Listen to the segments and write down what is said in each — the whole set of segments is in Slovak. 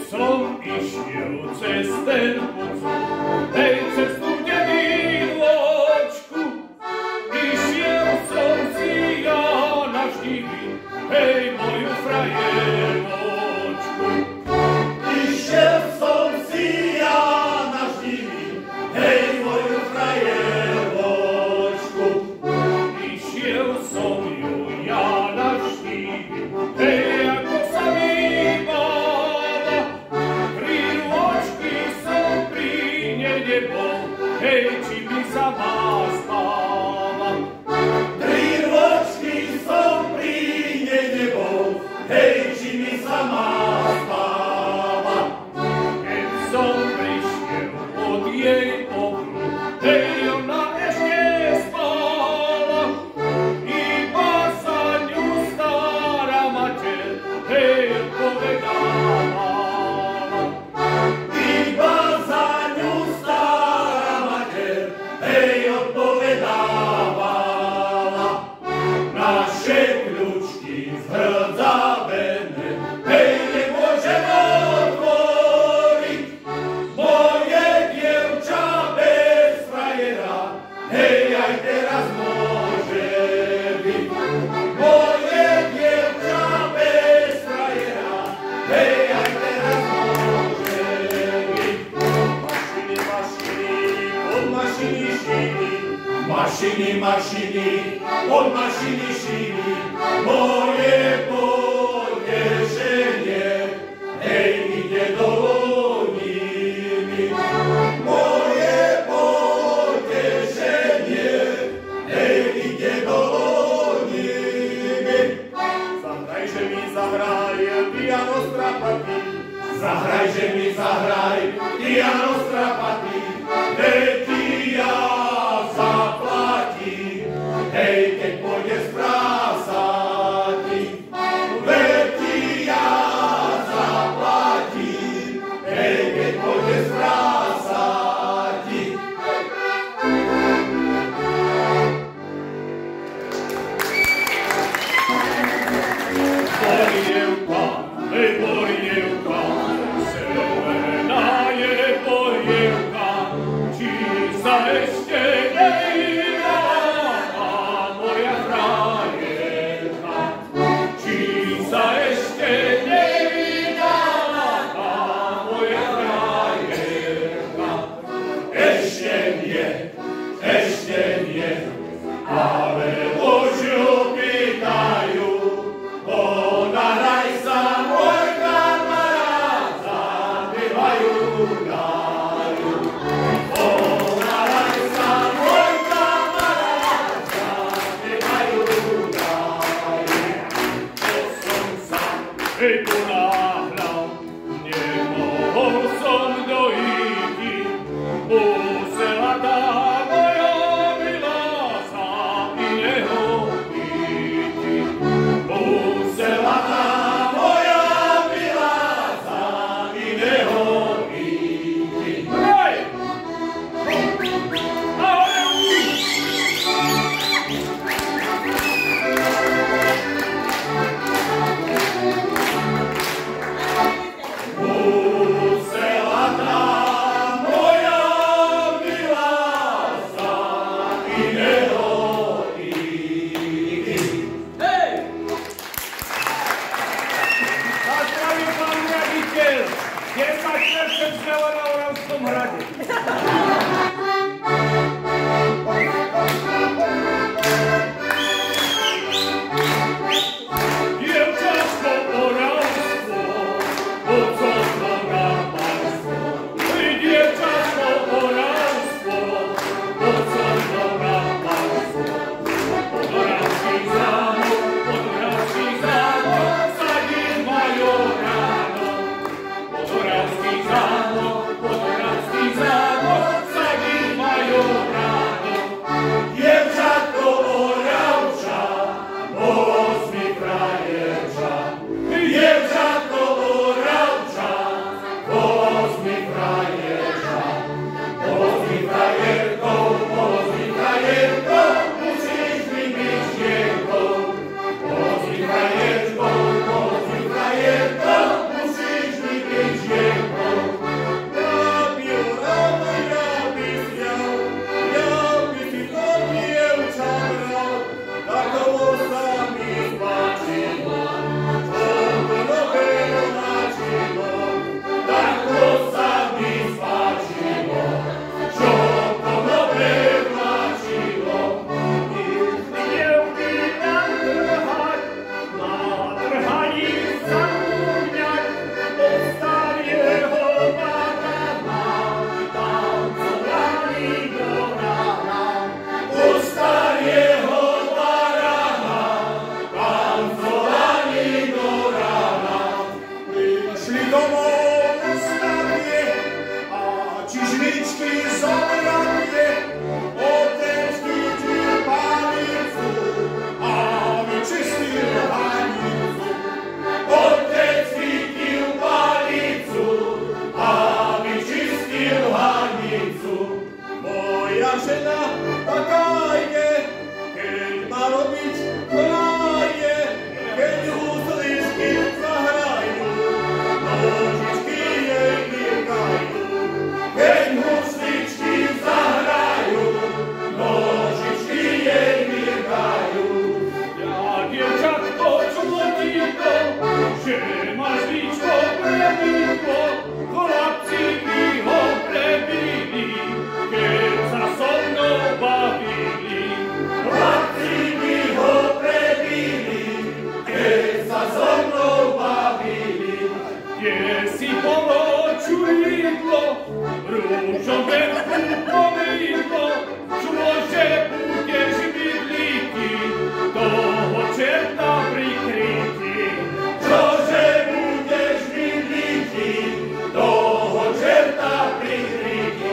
som išiel cez ten pocud, hej, cez tú nevinôčku. Išiel som si ja navštíviť, hej, moju frajeročku. Išiel som si ja navštíviť, hej, moju frajeročku. Išiel som ju ja navštíviť, hej, ako sa mi máva. Pri rôčky som pri nej nebol, hej, či mi sa má spáva. Pri rôčky som pri nej nebol, hej, či mi sa má spáva. Keď som prišiel pod jej okno, hej, ona ešte spáva. Iba sa ňu stará mater, hej, odpovedáva. Iba za ňu stará mater, hej, odpovedávala. Naše kľúčky zhrdzavené, hej, nemôžem otvoriť. Moje dievča bez frajera, hej, aj teraz môže byť. Moje dievča bez frajera, hej, aj teraz môže byť. Mašiny, mašiny, od mašiny šiny, mašiny, mašiny, od mašiny šiny, moje potešenie, hej, ide do nimi. Moje potešenie, hej, ide do nimi. Zahrajže mi zahraj, piano strapatý, zahrajže mi zahraj, piano strapatý, veď ti ja zaplatím, hej, keď pôjdeš prásati. Veď ti ja zaplatím, hej, keď pôjdeš prásati. Borievka, hej, borievka, zelená je borievka, či sa ešte nevydáva moja frajerka. Či sa ešte nevydáva moja frajerka. Ešte nie, ale Božiu pýtajú, ponáhľaj sa, môj kamarát, zapievajú dajú. Ponáhľaj sa, môj kamarát, zapievajú dajú. To som sa, hej, ponáhľal, nemohol som dojíti, musela tá moja milá sa iného íti. Musela tá moja milá sa iného íti. Hej! Musela tá moja milá sa iného íti. Hej! Zazdravím pán riaditeľ, 10% zľava na Oravskom hrade. Dievčatko Oravstvo, ocotno rabarstvo. Dievčatko Oravstvo, ocotno rabarstvo. Oravský zámok, sadí majoránov. Oravský zámok, domov ustavie a čižničky zobravie, otec chytil palicu a vyčistil hanicu. Otec chytil palicu a vyčistil hanicu. Moja žena taká je, keď má robiť chláje, keď husličky zahrajú, nožičky jej mirkajú. Keď husličky zahrajú, nožičky jej mirkajú. Ja, dievčatko, čudotýko, že máš líčko prebítko, chlapci mi ho prebili, keď sa so mnou bavili. Chlapci mi ho prebili, keď sa so mnou bavili. Kde si bolo čuridlo, rúžové pomýdlo, čože budeš bydlíky, toho čerta prikrytí. Čože budeš bydlíky, toho čerta prikrytí.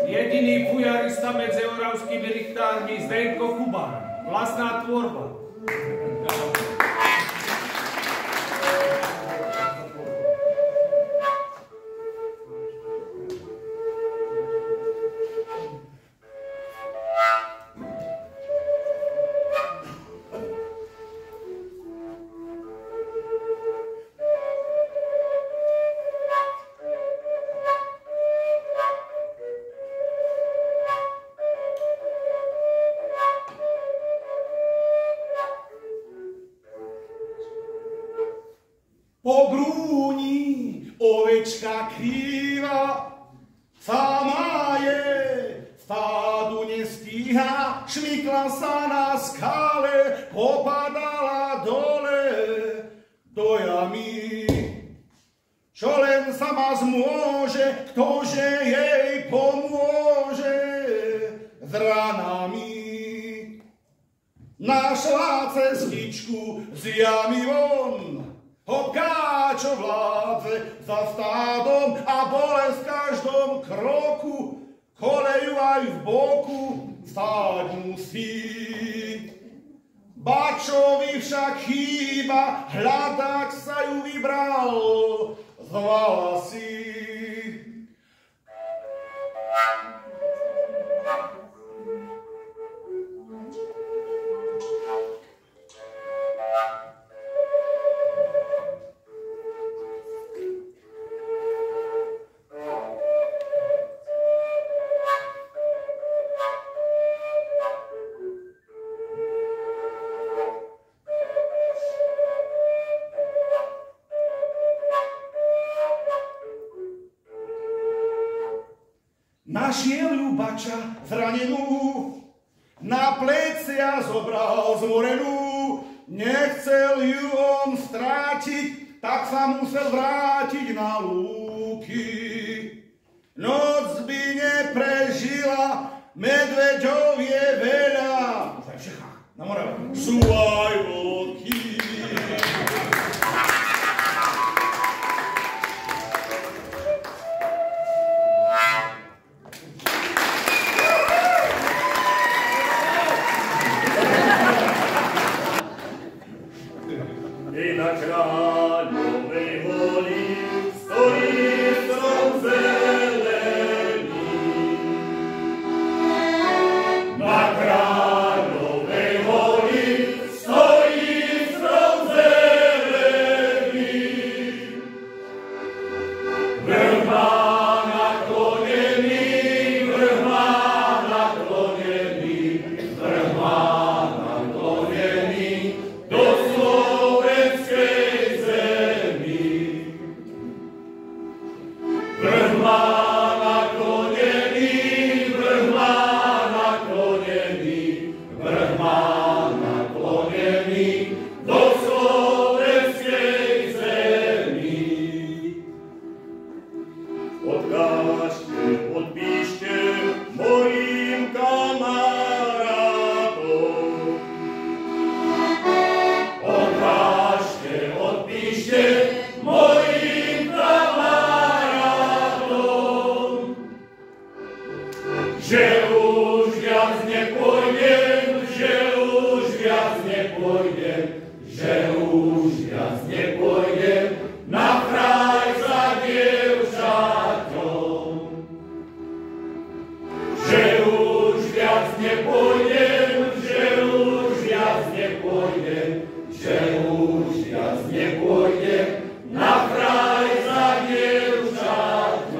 Jediný fujarista medzi oravskými richtármi Zdenko Kubán. Vlastná tvorba. Po grúni ovečka krýva, sama je, stádu nestíha, šmykla sa na skále, popadala dole do jamy. Čo len sama zmôže, ktože jej pomôže s ranami. Našla cestičku z jamy von, hopká, čo vládze za stádom a bolesť v každom kroku, koleju aj v boku stáť musí. Bačovi však chýba, hľadať sa ju vybral, zvala si. Našiel ju bača zranenú, na plecia zobral zmorenú, nechcel ju on strátiť, tak sa musel vrátiť na lúky. Noc by neprežila, medveďov je veľa, už aj v Čechách, na Morave, sú aj vlky. Na Kráľovej holi stojí strom zelený. Na Kráľovej holi stojí že už viac nepôjdem, že už viac nepôjdem, že už viac nepôjdem na kraj za dievčaťom. Že už viac nepôjdem, že už viac nepôjdem, že už viac nepôjdem na kraj za dievčaťom.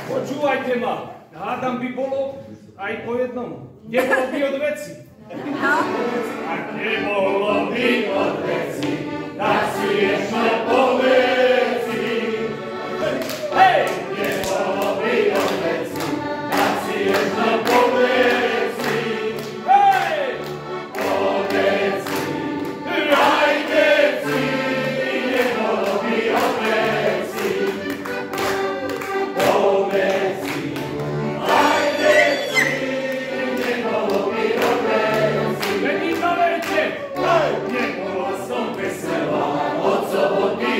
Počúvajte ma, hádam by bolo aj po jednom. Nebolo by od veci. Ak nebolo by od veci, tak si ešte poveci. Hej! Nebolo by od veci, tak si ešte poveci. Hej! Poveci, aj veci, nebolo by od veci. Poveci, aj veci, nebolo by od veci. Vedí na vete! Nebola som veselá, od soboty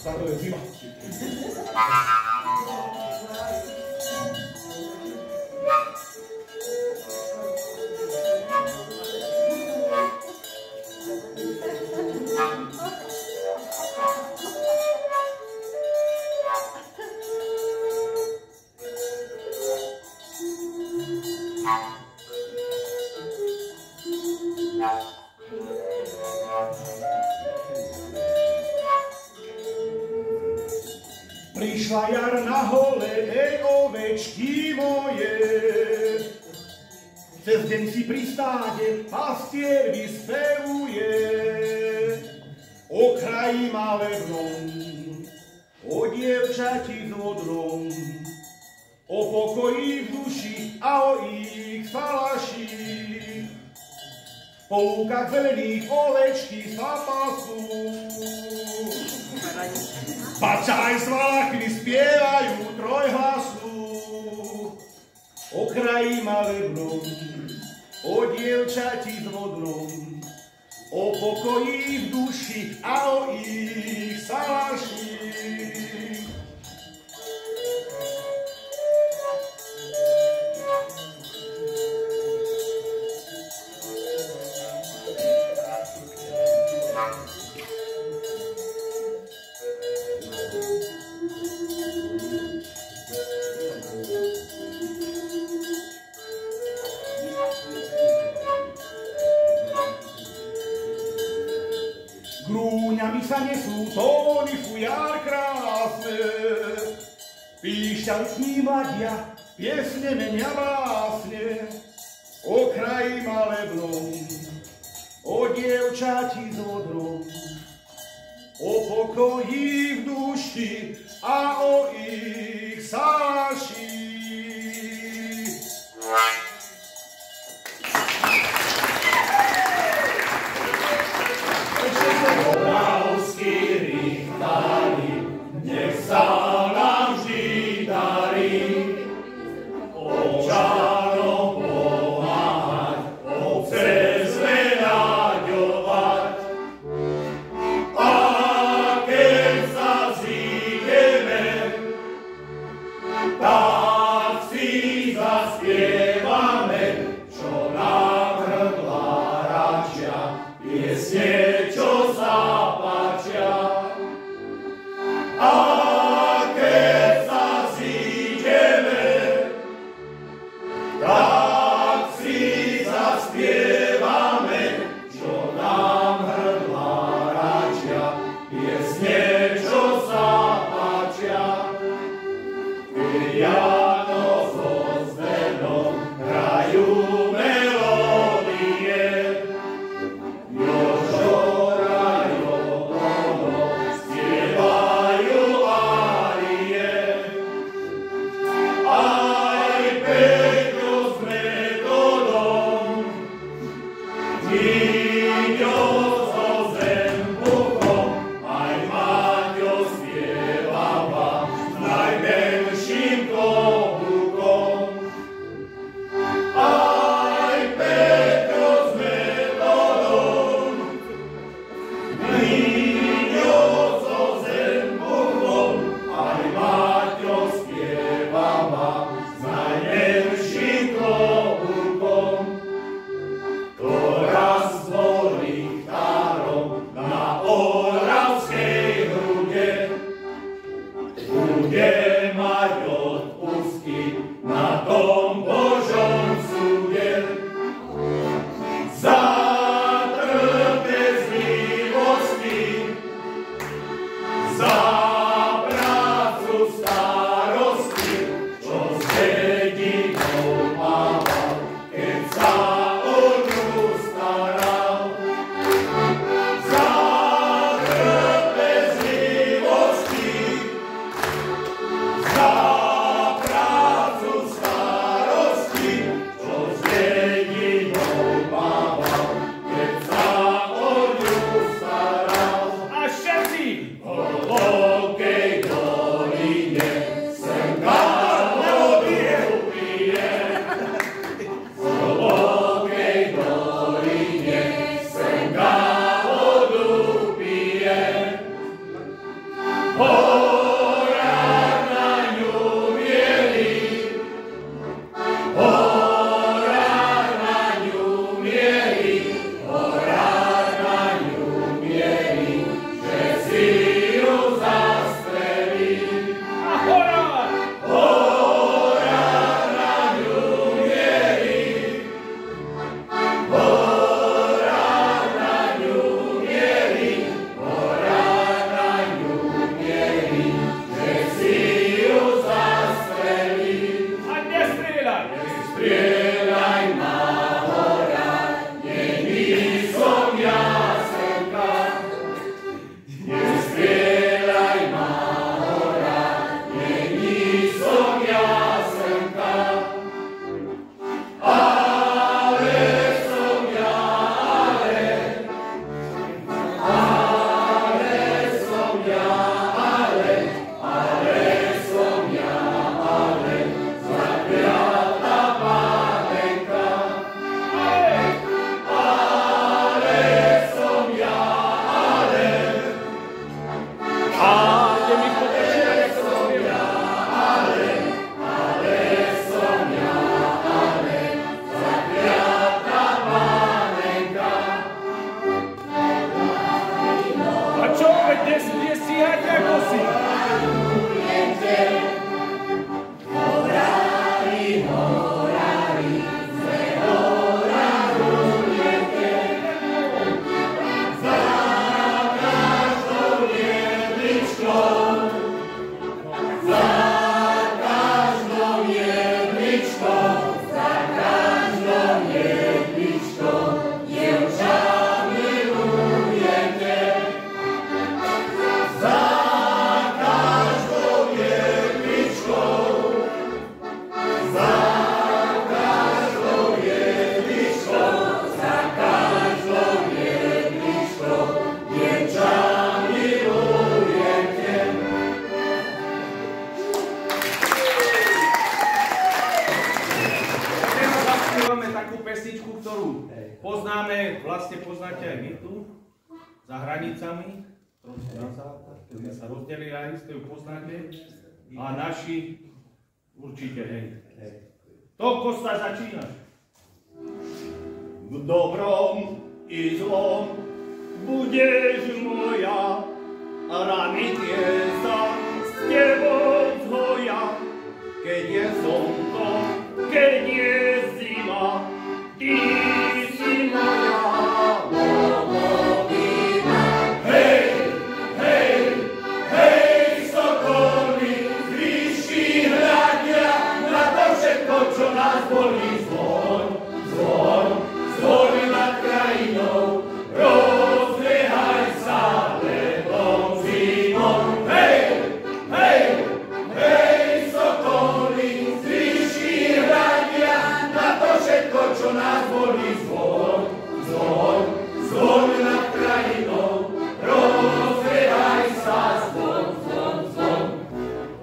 Táto je zima. Prišla jar na hole, ovečky moje. Cez deň si pri stáde pastier vyspevuje. O kraji malebnom, o dievčati s vodrom, o pokoji v duši a o ich falaši. Po lúkach zelených ovečky sa pasú. Pačaj s valachmi spievajú trojhlasu. O kraji malebnom, o dievčati s vodrom, o pokoji v duši a o ich salaši. Grúňami sa nesú tóny fujár krásne, píšťalky mladia, piesne menia básne. O kraji malebnom, o dievčati s vodrom, o pokoji v duši a o ich salaši. Moravský rýchtari, nech sa nám vždy darí. Občanom pomáhať, obce zveľaďovať. A keď sa zídeme, tak si zaspievame, čo nám hrdla račia, piesne, čo sa páčia. A keď sa zídeme, tak si zaspievame, čo nám hrdla račia, piesne, čo sa páčia. Piano so zvenom hrajú melódie, najmenším Poznáte aj vy tu, za hranicami, trošku na západ, keď sme sa rozdelili aj ste ju poznáte, a naši určite, hej. Toľko sa začínaš. V dobrom i zlom budeš moja, a rany tie sa s tebou zhoja. Keď je slnko, keď je zima, ty si moja domovina. Hej, hej, hej, sokoly, z výšky hľadia na to všetko, čo nás bolí. Zvon, zvon, zvon nad krajinou, rozliehaj sa letom zimom. Hej, hej, hej, sokoly, z výšky hľadia na to všetko, čo nás bolí. Zvon, zvon, zvon nad krajinou, rozliehaj sa, zvon, zvon, zvon.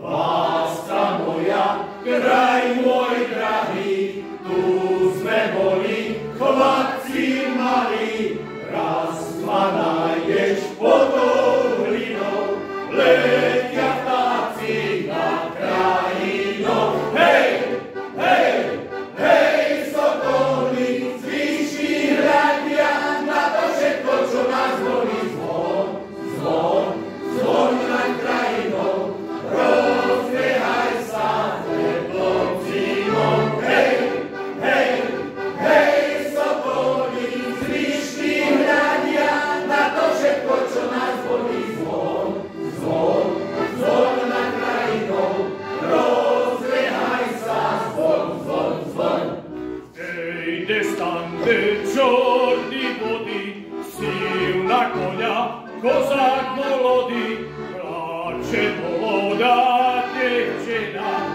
Láska moja, kraj môj drahý, tu sme boli chlapci malí, raz ma nájdeš pod tou hlinou, letia vtáci nad krajinou. Hej, hej, hej, sokoly, z výšky hľadia na to všetko, čo nás bolí. Zvon, zvon, zvon nad krajinou, rozliehaj sa teplom zimom. Hej, hej, hej, sokoly, z výšky hľadia na to všetko, čo nás bolí. Zvon, zvon, zvon nad krajinou, rozliehaj sa, zvon, zvon, zvon. Ej, destante čorný vody, síl na koňa, kozák molodý, pláče mladá devčina.